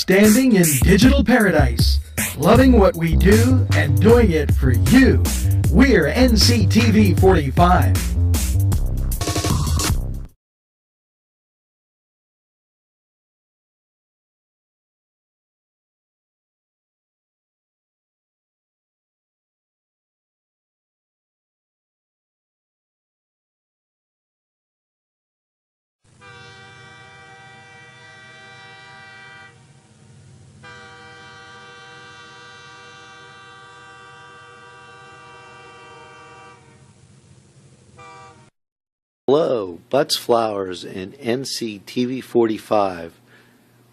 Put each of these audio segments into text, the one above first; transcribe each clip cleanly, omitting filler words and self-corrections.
standing in digital paradise, loving what we do and doing it for you. We're NCTV 45. Hello, Butts Flowers and NCTV 45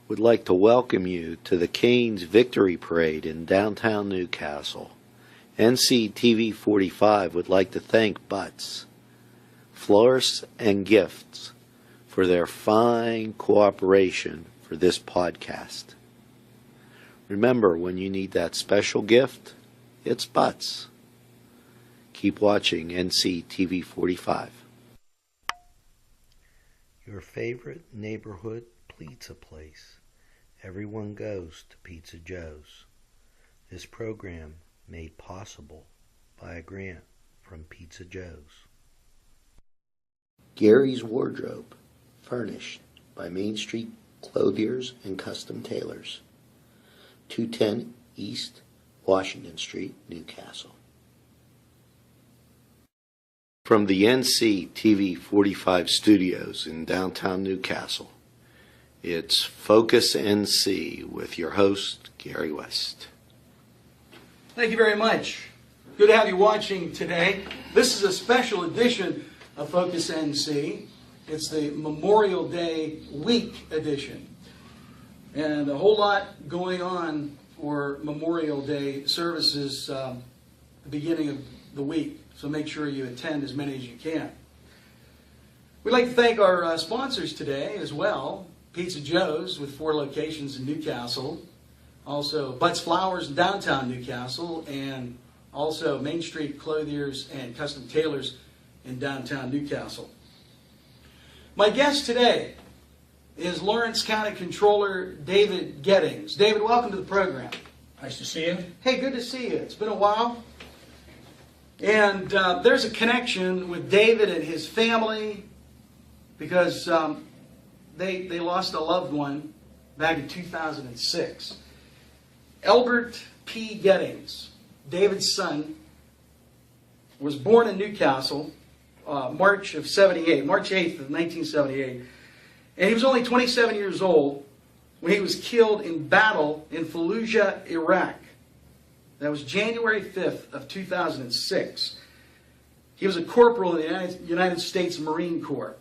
would like to welcome you to the Canes Victory Parade in downtown Newcastle. NCTV 45 would like to thank Butts, Florists and Gifts for their fine cooperation for this podcast. Remember, when you need that special gift, it's Butts. Keep watching NCTV 45. Your favorite neighborhood pizza place. Everyone goes to Pizza Joe's. This program made possible by a grant from Pizza Joe's. Gary's Wardrobe, furnished by Main Street Clothiers and Custom Tailors, 210 East Washington Street, Newcastle. From the NCTV 45 studios in downtown Newcastle, it's Focus NC with your host, Gary West. Thank you very much. Good to have you watching today. This is a special edition of Focus NC. It's the Memorial Day week edition. And a whole lot going on for Memorial Day services the beginning of the week. So make sure you attend as many as you can. We'd like to thank our sponsors today as well. Pizza Joe's with 4 locations in Newcastle. Also Butts Flowers in downtown Newcastle. And also Main Street Clothiers and Custom Tailors in downtown Newcastle. My guest today is Lawrence County Controller David Gettings. David, welcome to the program. Nice to see you. Hey, good to see you. It's been a while. And there's a connection with David and his family because they lost a loved one back in 2006. Elbert P. Gettings, David's son, was born in Newcastle March 8th of 1978. And he was only 27 years old when he was killed in battle in Fallujah, Iraq. That was January 5th of 2006. He was a corporal in the United States Marine Corps.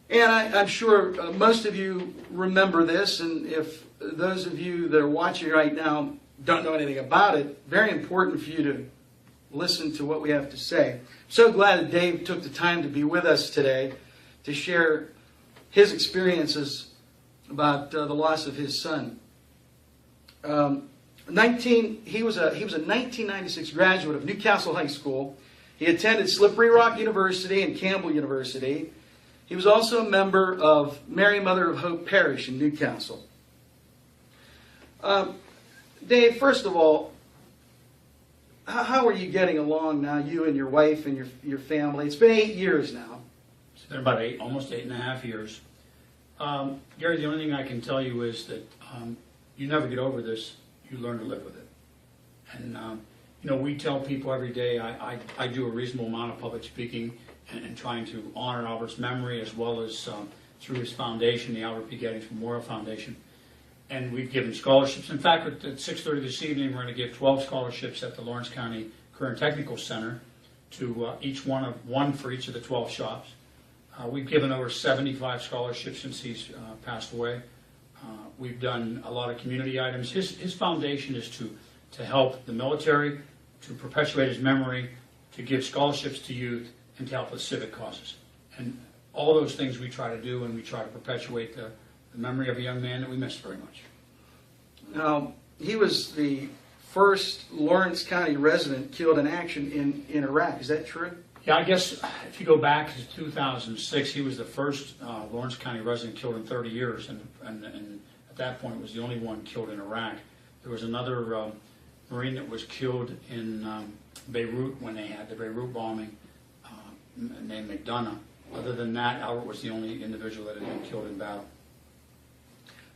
And I'm sure most of you remember this, and if those of you that are watching right now don't know anything about it, very important for you to listen to what we have to say. So glad that Dave took the time to be with us today to share his experiences about the loss of his son. He was a 1996 graduate of Newcastle High School. He attended Slippery Rock University and Campbell University. He was also a member of Mary Mother of Hope Parish in Newcastle. Dave, first of all, how are you getting along now, you and your wife and your family? It's been 8 years now. It's been about almost 8.5 years. Gary, the only thing I can tell you is that you never get over this. You learn to live with it. And, we tell people every day, I do a reasonable amount of public speaking and trying to honor Albert's memory as well as through his foundation, the Albert P. Gettings Memorial Foundation. And we've given scholarships. In fact, at 6:30 this evening, we're going to give 12 scholarships at the Lawrence County Career and Technical Center to one for each of the 12 shops. We've given over 75 scholarships since he's passed away. We've done a lot of community items. His foundation is to help the military, to perpetuate his memory, to give scholarships to youth, and to help with civic causes. And all those things we try to do, and we try to perpetuate the memory of a young man that we miss very much. Now, he was the first Lawrence County resident killed in action in Iraq. Is that true? Yeah, I guess if you go back to 2006, he was the first Lawrence County resident killed in 30 years. And at that point was the only one killed in Iraq. There was another Marine that was killed in Beirut when they had the Beirut bombing, named McDonough. Other than that, Albert was the only individual that had been killed in battle.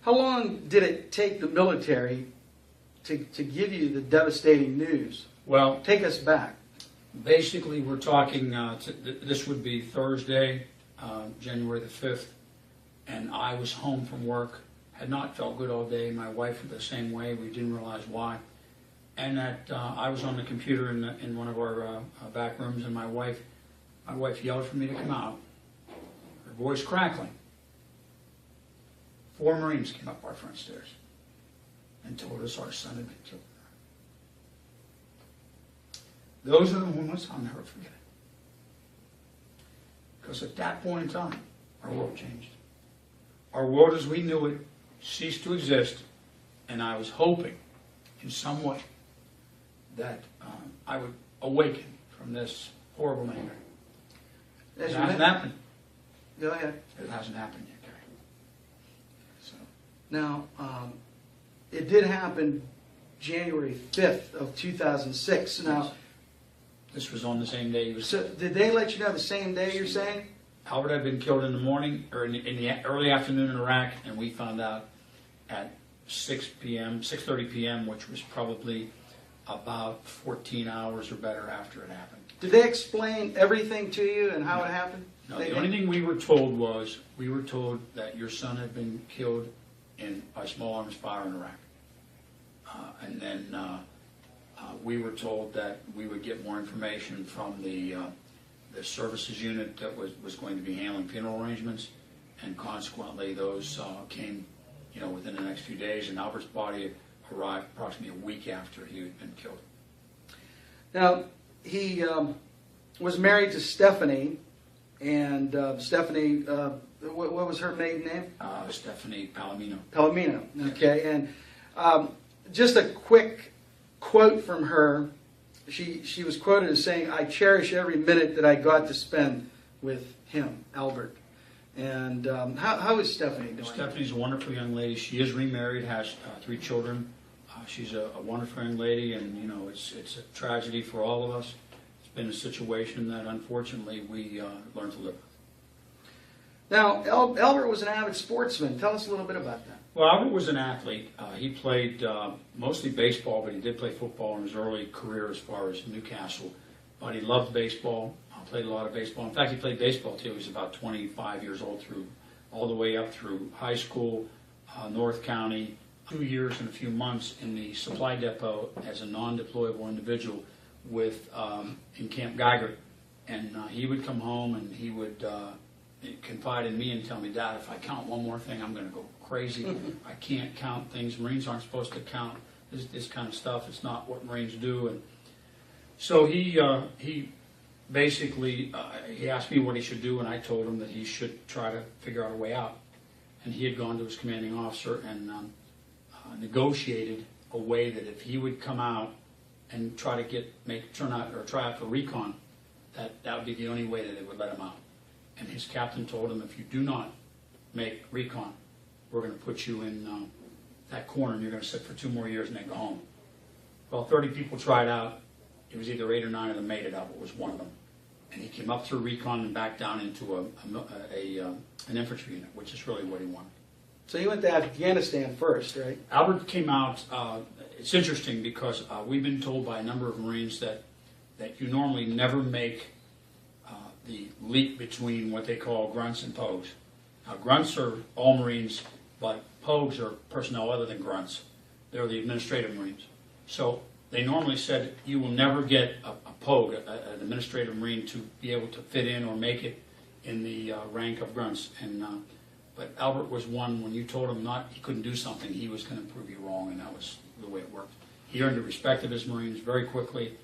How long did it take the military to give you the devastating news? Well, Take us back. basically, we're talking, this would be Thursday, January the 5th, and I was home from work, had not felt good all day. My wife was the same way. We didn't realize why. And that I was on the computer in one of our back rooms, and my wife yelled for me to come out, her voice crackling. 4 Marines came up our front stairs and told us our son had been killed. Those are the moments I'll never forget. Because at that point in time, our world changed. Our world as we knew it ceased to exist, and I was hoping in some way that I would awaken from this horrible nightmare. It hasn't happened. Go ahead. It hasn't happened yet, Gary. So, Now, it did happen January 5th of 2006. Now, this was on the same day he was. so did they let you know the same day, you're saying? Albert had been killed in the morning, or in the early afternoon in Iraq, and we found out at 6:30 p.m., which was probably about 14 hours or better after it happened. Did they explain everything to you and how it happened? No, the only thing we were told was, that your son had been killed by small arms fire in Iraq. And then we were told that we would get more information from the services unit that was going to be handling funeral arrangements, and consequently those came, within the next few days, and Albert's body arrived approximately a week after he had been killed. Now, he was married to Stephanie, and Stephanie, what was her maiden name? Stephanie Palomino. Palomino, okay. And just a quick quote from her. She was quoted as saying, "I cherish every minute that I got to spend with him, Albert." And how is Stephanie doing? Stephanie's a wonderful young lady. She is remarried, has 3 children. She's a wonderful young lady, and it's a tragedy for all of us. It's been a situation that unfortunately we learned to live with. Now, Albert was an avid sportsman. Tell us a little bit about that. Well, Albert was an athlete. He played mostly baseball, but he did play football in his early career as far as Newcastle. But he loved baseball. Played a lot of baseball. In fact, he played baseball till he was about 25 years old, all the way up through high school, North County, 2 years and a few months in the supply depot as a non-deployable individual in Camp Geiger. And he would come home and he would confide in me and tell me, "Dad, if I count one more thing, I'm going to go crazy. I can't count things. Marines aren't supposed to count this kind of stuff. It's not what Marines do." And so he basically, he asked me what he should do, and I told him that he should try to figure out a way out. And he had gone to his commanding officer and negotiated a way that if he would come out and try out for recon, that would be the only way that they would let him out. And his captain told him, "If you do not make recon, we're going to put you in that corner, and you're going to sit for 2 more years and then go home." Well, 30 people tried out. It was either 8 or 9 of them made it. Albert was one of them. And he came up through recon and back down into an infantry unit, which is really what he wanted. So he went to Afghanistan first, right? Albert came out, it's interesting because we've been told by a number of Marines that you normally never make the leap between what they call grunts and pogues. Now, grunts are all Marines, but pogues are personnel other than grunts. They're the administrative Marines. So they normally said you will never get a pogue, an administrative Marine, to be able to fit in or make it in the rank of grunts. But Albert was one, when you told him he couldn't do something, he was going to prove you wrong, and that was the way it worked. He earned the respect of his Marines very quickly.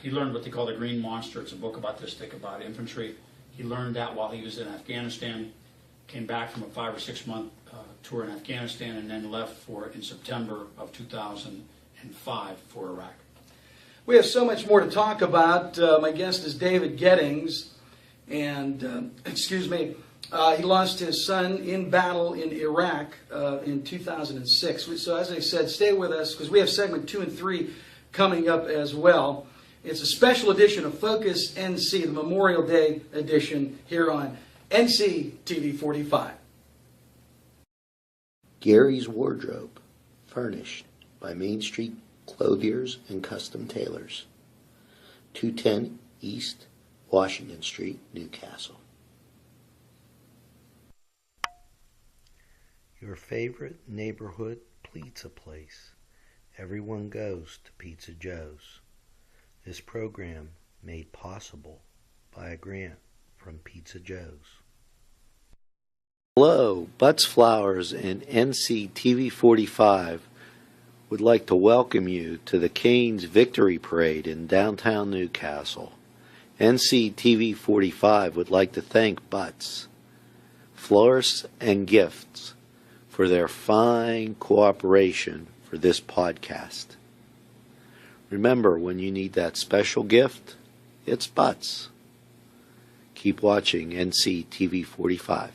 He learned what they call the Green Monster. It's a book about this thick about infantry. He learned that while he was in Afghanistan, came back from a 5 or 6 month tour in Afghanistan, and then left in September of 2005 for Iraq. We have so much more to talk about. My guest is David Gettings, and He lost his son in battle in Iraq in 2006. So as I said, stay with us because we have segment 2 and 3 coming up as well. It's a special edition of Focus NC, the Memorial Day edition here on NC TV 45. Gary's Wardrobe, furnished by Main Street Clothiers and Custom Tailors, 210 East Washington Street, Newcastle. Your favorite neighborhood pizza place. Everyone goes to Pizza Joe's. This program made possible by a grant from Pizza Joe's. Hello, Butts Flowers and NC TV 45 would like to welcome you to the Canes Victory Parade in downtown Newcastle. NC TV 45 would like to thank Butts, Florists and Gifts for their fine cooperation for this podcast. Remember, when you need that special gift, it's Butts. Keep watching NC TV 45.